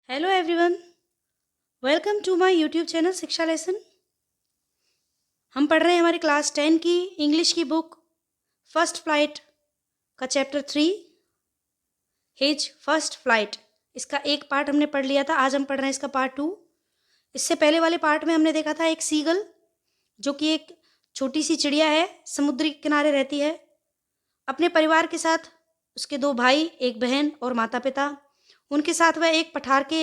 Hello everyone, welcome to my YouTube channel Shiksha lesson. हम पढ़ रहे हैं हमारी क्लास 10 की इंग्लिश की बुक फर्स्ट फ्लाइट का चैप्टर 3 हिज फर्स्ट फ्लाइट। इसका एक पार्ट हमने पढ़ लिया था। आज हम पढ़ रहे हैं इसका पार्ट 2। इससे पहले वाले पार्ट में हमने देखा था एक सीगल, जो कि एक छोटी सी चिड़िया है, समुद्री किनारे रहती है अपने परिवार के साथ। उसके 2 भाई, एक बहन और माता पिता। उनके साथ वह एक पठार के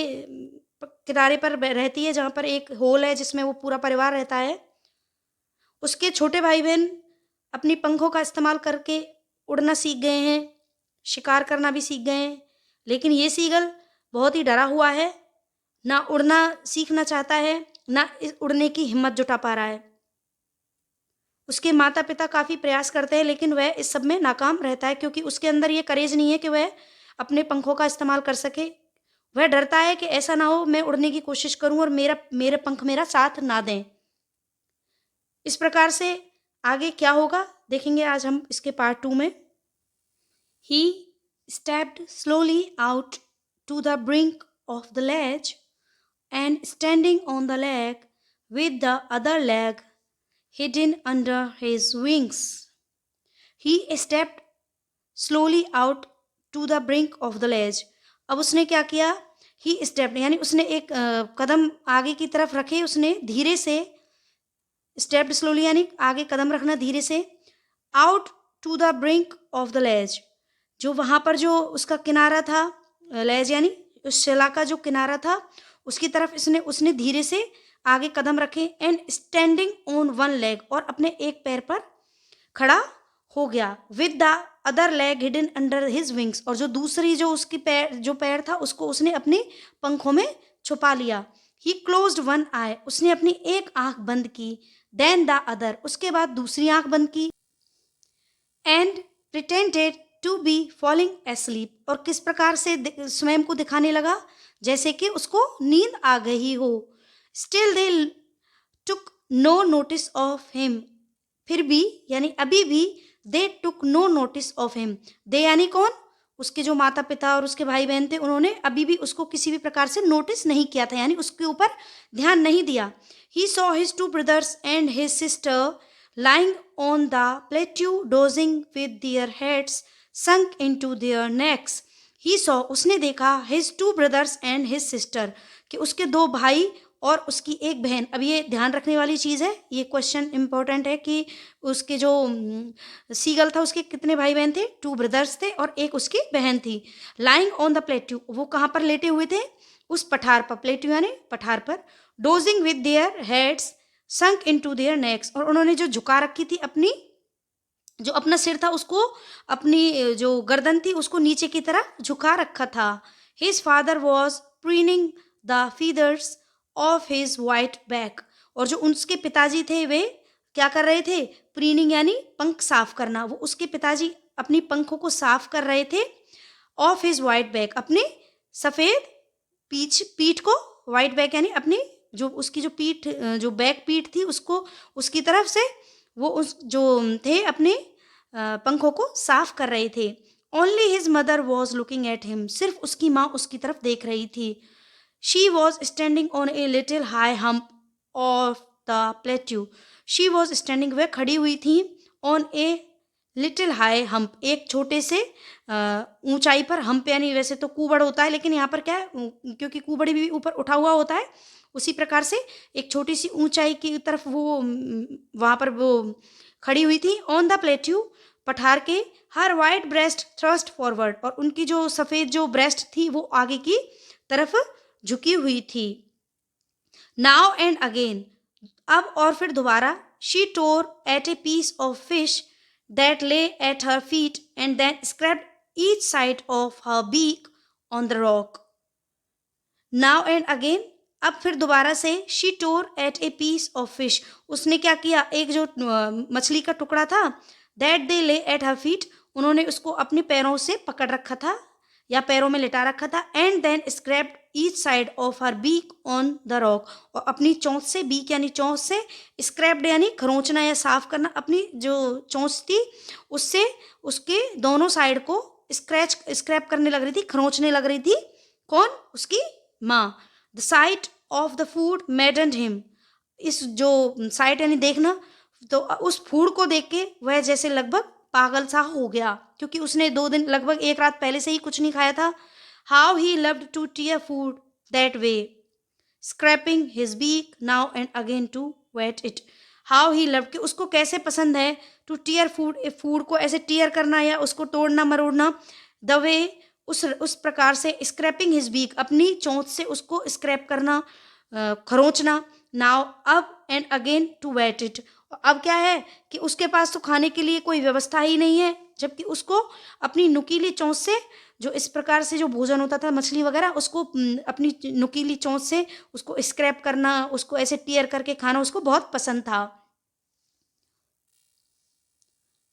किनारे पर रहती है, जहाँ पर एक होल है जिसमें वो पूरा परिवार रहता है। उसके छोटे भाई बहन अपनी पंखों का इस्तेमाल करके उड़ना सीख गए हैं, शिकार करना भी सीख गए हैं। लेकिन ये सीगल बहुत ही डरा हुआ है, ना उड़ना सीखना चाहता है, ना उड़ने की हिम्मत जुटा पा रहा है। उसके माता पिता काफ़ी प्रयास करते हैं, लेकिन वह इस सब में नाकाम रहता है, क्योंकि उसके अंदर ये करेज नहीं है कि वह अपने पंखों का इस्तेमाल कर सके। वह डरता है कि ऐसा ना हो मैं उड़ने की कोशिश करूं और मेरे पंख मेरा साथ ना दें। इस प्रकार से आगे क्या होगा देखेंगे आज हम इसके पार्ट 2 में। ही stepped slowly out to the brink of the ledge and standing on the leg with the other leg hidden under his wings. He stepped slowly out to the brink of the ledge. अब उसने क्या किया? ही stepped यानी उसने एक कदम आगे की तरफ रखे, उसने धीरे से स्टेप्ड स्लोली यानी आगे कदम रखना धीरे से। Out to the brink of the ledge, जो वहाँ पर जो उसका किनारा था, लेज यानी उस शिला का जो किनारा था, उसकी तरफ उसने धीरे से आगे कदम रखे। And standing on one leg, और अपने एक पैर पर खड़ा हो गया। With the other leg hidden under his wings, और जो दूसरी जो उसकी पैर था उसको उसने अपने पंखों में छुपा लिया। ही क्लोज्ड वन आई, उसने अपनी एक आंख बंद की। देन द अदर, उसके बाद दूसरी आंख बंद की। And pretended to be falling asleep, और किस प्रकार से स्वयं को दिखाने लगा जैसे कि उसको नींद आ गई हो। Still they took no notice of him, फिर भी यानी अभी भी they took no notice of him. They यानी कौन? उसके जो माता पिता और उसके भाई बहन थे, उन्होंने अभी भी उसको किसी भी प्रकार से नोटिस नहीं किया था, यानी उसके ऊपर ध्यान नहीं दिया। He saw his 2 brothers and his sister lying on the plateau dozing with their heads sunk into their necks. He saw, उसने देखा, his 2 brothers and his sister, कि उसके 2 भाई और उसकी एक बहन। अब ये ध्यान रखने वाली चीज़ है, ये क्वेश्चन इंपॉर्टेंट है कि उसके जो सीगल था उसके कितने भाई बहन थे? 2 ब्रदर्स थे और एक उसकी बहन थी। लाइंग ऑन द प्लेट्यू, वो कहाँ पर लेटे हुए थे? उस पठार पर। प्लेट्यू यानी पठार पर। Dosing with their heads sunk into their next, और उन्होंने जो झुका रखी थी अपनी, जो अपना सिर था उसको, अपनी जो गर्दन थी उसको नीचे की तरफ झुका रखा था। His father was preening the feathers of his white back, और जो उसके पिताजी थे वे क्या कर रहे थे? प्रीनिंग यानी पंख साफ करना। वो उसके पिताजी अपनी पंखों को साफ कर रहे थे। ऑफ हिज वाइट बैक, अपने सफ़ेद पीठ को, वाइट बैक यानी अपनी जो उसकी जो पीठ, जो बैक पीठ थी उसको, उसकी तरफ से वो उस जो थे अपने पंखों को साफ कर रहे थे। Only his mother was looking at him, सिर्फ उसकी माँ उसकी तरफ देख रही थी। She was standing on a little high hump of the plateau. She was standing, वह खड़ी हुई थी। On a little high hump, एक छोटे से ऊंचाई पर। हम्प यानी वैसे तो कूबड़ होता है, लेकिन यहाँ पर क्या है, क्योंकि कूबड़ भी ऊपर उठा हुआ होता है, उसी प्रकार से एक छोटी सी ऊंचाई की तरफ वो वहाँ पर वो खड़ी हुई थी। ऑन द प्लेट्यू, पठार के। हर वाइट ब्रेस्ट थ्रस्ट फॉरवर्ड, और उनकी जो सफ़ेद जो ब्रेस्ट थी वो आगे की तरफ झुकी हुई थी। नाउ एंड अगेन, अब और फिर दोबारा। She tore at a piece of fish that lay at her feet and then scraped each side of her beak on the rock. Now and again, अब फिर दोबारा से। she tore at a piece of fish, उसने क्या किया? एक जो मछली का टुकड़ा था, that they lay at her feet, उन्होंने उसको अपने पैरों से पकड़ रखा था या पैरों में लिटा रखा था। And then scraped each side of her beak on the rock, और अपनी चोंच से, बीक यानी चोंच से, स्क्रैप्ड यानी खरोंचना या साफ करना, अपनी जो चोंच थी उससे उसके दोनों साइड को स्क्रैप करने लग रही थी, खरोंचने लग रही थी। कौन? उसकी माँ, the site of the food मैडन्ड him, इस जो साइट यानी देखना, तो उस फूड को देख के वह जैसे लगभग पागल सा हो गया, क्योंकि उसने 2 दिन लगभग एक रात पहले से ही कुछ नहीं खाया था। How he loved to tear food that way, scraping his beak now and again to wet it. How he love, कि उसको कैसे पसंद है, टू टीयर फूड, फूड को ऐसे टीयर करना या उसको तोड़ना मरोड़ना, द वे, उस प्रकार से, स्क्रैपिंग हिज बीक, अपनी चोंच से उसको स्क्रैप करना, खरोंचना, नाउ, अब, and again to wet it. अब क्या है कि उसके पास तो खाने के लिए कोई व्यवस्था ही नहीं है, जबकि उसको अपनी नुकीली चोंच से, जो इस प्रकार से जो भोजन होता था मछली वगैरह, उसको अपनी नुकीली चोंच से उसको स्क्रैप करना, उसको ऐसे टीयर करके खाना उसको बहुत पसंद था।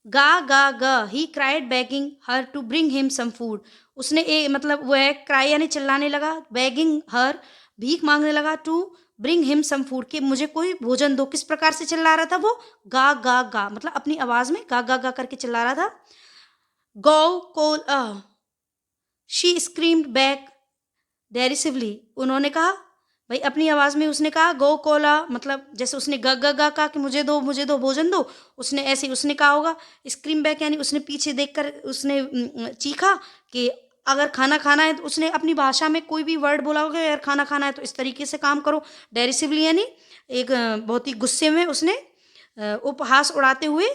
गा गा गा he cried begging her to bring him some food, उसने मतलब वह क्राई यानी चिल्लाने लगा, बेगिंग हर, भीख मांगने लगा, to bring him some food, कि मुझे कोई भोजन दो। किस प्रकार से चिल्ला रहा था वो, गा गा गा, मतलब अपनी आवाज में गा गा गा करके चिल्ला रहा था। गौ कोल शी स्क्रीम्ड बैक डेरिसिवली, उन्होंने कहा, भाई अपनी आवाज में उसने कहा, गो कोला, मतलब जैसे उसने ग ग गा कहा कि मुझे दो भोजन दो, उसने ऐसे ही उसने कहा होगा। स्क्रीम बैक यानी उसने पीछे देखकर उसने चीखा कि अगर खाना खाना है, तो उसने अपनी भाषा में कोई भी वर्ड बोला होगा, यार खाना खाना है तो इस तरीके से काम करो। डेरिसिवली यानी एक बहुत ही गुस्से में उसने उपहास उड़ाते हुए,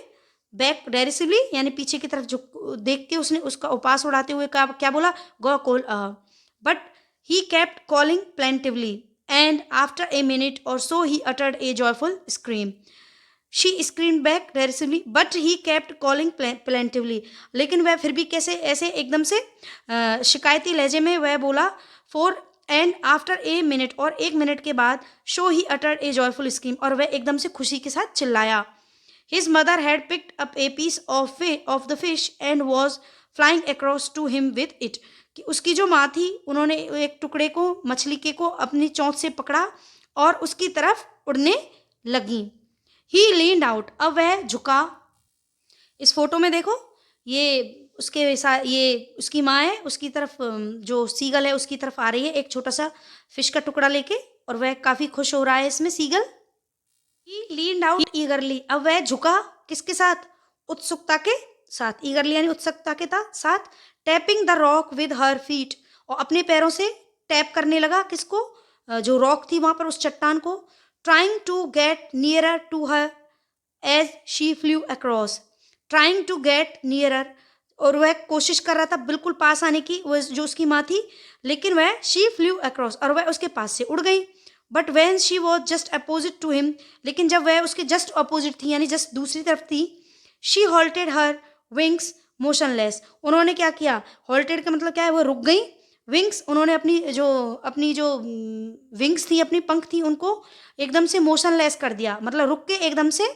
बैक डेरिसिवली यानी पीछे की तरफ जो देख के उसने उसका उपहास उड़ाते हुए क्या बोला, गो कोल, but he kept calling plaintively, and after a minute or so he uttered a joyful scream. She screamed back derisively, but he kept calling plaintively. लेकिन वह फिर भी कैसे ऐसे एकदम से शिकायती लहजे में वह बोला, for and after a minute, और 1 मिनट के बाद, so he uttered a joyful scream, और वह एकदम से खुशी के साथ चिल्लाया। His mother had picked up a piece of the fish and was flying across to him with it, कि उसकी जो माँ थी उन्होंने एक टुकड़े को, मछली के को अपनी चोंच से पकड़ा और उसकी तरफ उड़ने लगी। ही लीन्ड आउट, अब वह झुका। इस फोटो में देखो, ये उसके साथ, ये उसकी माँ है, उसकी तरफ जो सीगल है उसकी तरफ आ रही है एक छोटा सा फिश का टुकड़ा लेके, और वह काफी खुश हो रहा है इसमें सीगल। ही लीन्ड आउट ईगरली, अब वह झुका किसके साथ, उत्सुकता के साथ, ईगरली यानी उत्सुकता के साथ, tapping the rock with her feet, और अपने पैरों से टैप करने लगा किसको, जो रॉक थी वहां पर उस चट्टान को, trying to get nearer to her as she flew across, trying to get nearer, और वह कोशिश कर रहा था बिल्कुल पास आने की, वो जो उसकी माँ थी, लेकिन वह शी फ्लू अक्रॉस, और वह उसके पास से उड़ गई। But when she was just opposite to him, लेकिन जब वह उसके जस्ट अपोजिट थी यानी जस्ट दूसरी तरफ थी, she halted her wings motionless, उन्होंने क्या किया, हॉल्टेड का मतलब क्या है, वो रुक गई। विंग्स, उन्होंने अपनी जो विंग्स थी, अपनी पंख थी, उनको एकदम से मोशनलेस कर दिया, मतलब रुक के एकदम से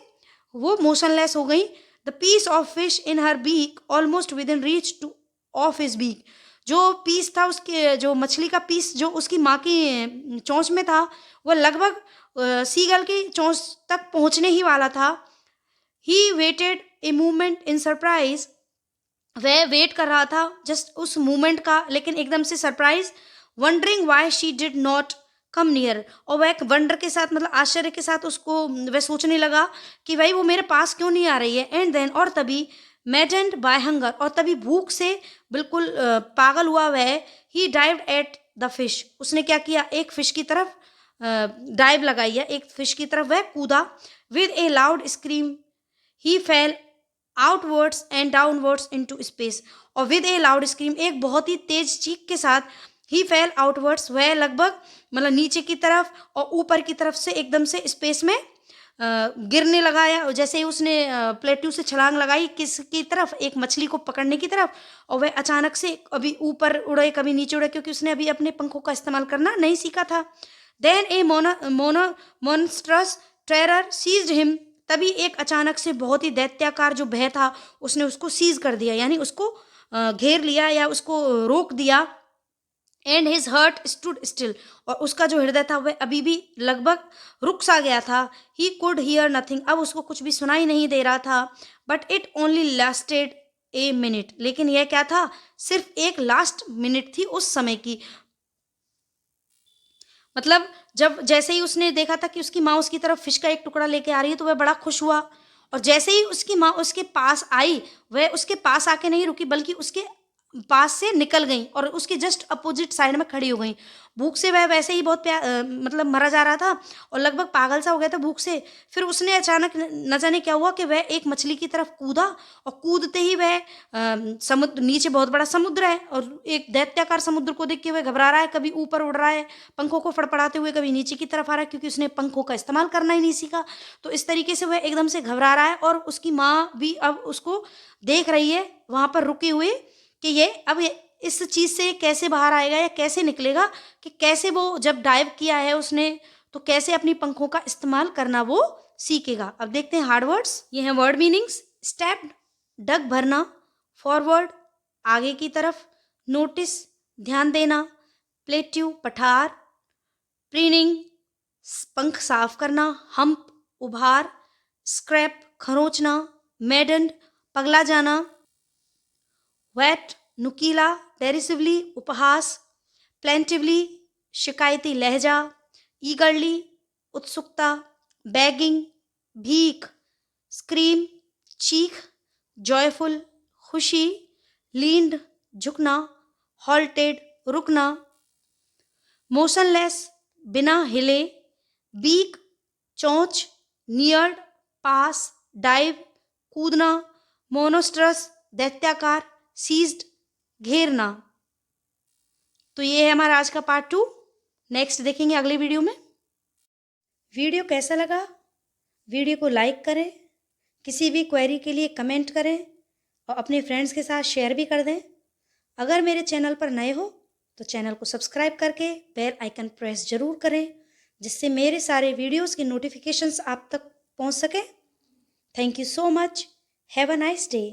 वो मोशनलेस हो गई। The piece of fish in her beak almost within reach to of his beak, जो पीस था उसके, जो मछली का पीस जो उसकी माँ की चोंच में था, वह लगभग सीगल की चोंच तक पहुंचने ही वाला था। He waited a movement in surprise, वह वेट कर रहा था जस्ट उस मूवमेंट का, लेकिन एकदम से surprise, wondering why she did not come near, और वह एक वंडर के साथ, मतलब आश्चर्य के साथ उसको वह सोचने लगा कि भाई वो मेरे पास क्यों नहीं आ रही है। एंड देन, और तभी, मैडेंड बाय हंगर, और तभी भूख से बिल्कुल पागल हुआ वह, ही डाइव्ड एट द फिश, उसने क्या किया, एक फिश की तरफ डाइव लगाई है, एक फिश की तरफ वह कूदा। With A loud scream he fail outwards and downwards into space, और विद ए लाउड स्क्रीम, एक बहुत ही तेज चीख के साथ, ही फेल आउटवर्ड्स, वह लगभग मतलब नीचे की तरफ और ऊपर की तरफ से एकदम से स्पेस में गिरने लगा, या जैसे ही उसने प्लेट्यू से छलांग लगाई किसकी तरफ, एक मछली को पकड़ने की तरफ, और वह अचानक से कभी ऊपर उड़े कभी नीचे उड़े, क्योंकि उसने अभी अपने पंखों का इस्तेमाल करना नहीं सीखा था। देन ए मोनस्ट्रस टेरर सीज्ड हिम, तभी एक अचानक से बहुत ही दैत्याकार जो भय था उसने उसको सीज कर दिया, यानी उसको घेर लिया या उसको रोक दिया। And his heart stood still, और उसका जो हृदय था वह अभी भी लगभग रुक सा गया था। ही कुड हियर नथिंग, अब उसको कुछ भी सुनाई नहीं दे रहा था। But it only lasted a minute, लेकिन यह क्या था, सिर्फ एक लास्ट मिनट थी उस समय की। मतलब जब जैसे ही उसने देखा था कि उसकी माँ उसकी तरफ फिश का एक टुकड़ा लेके आ रही है, तो वह बड़ा खुश हुआ और जैसे ही उसकी माँ उसके पास आई, वह उसके पास आके नहीं रुकी बल्कि उसके पास से निकल गई और उसके जस्ट अपोजिट साइड में खड़ी हो गई। भूख से वह वैसे ही बहुत मतलब मरा जा रहा था और लगभग पागल सा हो गया था भूख से। फिर उसने अचानक न जाने क्या हुआ कि वह एक मछली की तरफ कूदा और कूदते ही वह समुद्र, नीचे बहुत बड़ा समुद्र है और एक दैत्याकार समुद्र को देख के वह घबरा रहा है, कभी ऊपर उड़ रहा है पंखों को फड़फड़ाते हुए, कभी नीचे की तरफ आ रहा है क्योंकि उसने पंखों का इस्तेमाल करना ही नहीं सीखा। तो इस तरीके से वह एकदम से घबरा रहा है और उसकी माँ भी अब उसको देख रही है वहां पर रुके हुए कि ये अब इस चीज से कैसे बाहर आएगा या कैसे निकलेगा, कि कैसे वो जब डाइव किया है उसने तो कैसे अपनी पंखों का इस्तेमाल करना वो सीखेगा। अब देखते हैं हार्ड वर्ड्स। ये हैं वर्ड मीनिंग्स। स्टेप्ड, डग भरना, फॉरवर्ड आगे की तरफ, नोटिस ध्यान देना, प्लेट्यू पठार, प्रीनिंग पंख साफ करना, हम्प उभार, स्क्रैप खरोंचना, मेडन पगला जाना, वेट नुकीला, डेरिसिवली उपहास, प्लेंटिवली शिकायती लहजा, ईगरली उत्सुकता, बैगिंग भीख, स्क्रीम चीख, जॉयफुल खुशी, लीन्ड झुकना, हॉल्टेड रुकना, मोशनलेस बिना हिले, बीक चोंच, नियर्ड पास, डाइव कूदना, मोनोस्ट्रस दैत्याकार, सीज्ड घेरना। तो ये है हमारा आज का पार्ट 2। नेक्स्ट देखेंगे अगले वीडियो में। वीडियो कैसा लगा? वीडियो को लाइक करें, किसी भी क्वेरी के लिए कमेंट करें और अपने फ्रेंड्स के साथ शेयर भी कर दें। अगर मेरे चैनल पर नए हो तो चैनल को सब्सक्राइब करके बेल आइकन प्रेस जरूर करें, जिससे मेरे सारे वीडियोस की नोटिफिकेशंस आप तक पहुंच सके। Thank you so much. Have a nice day.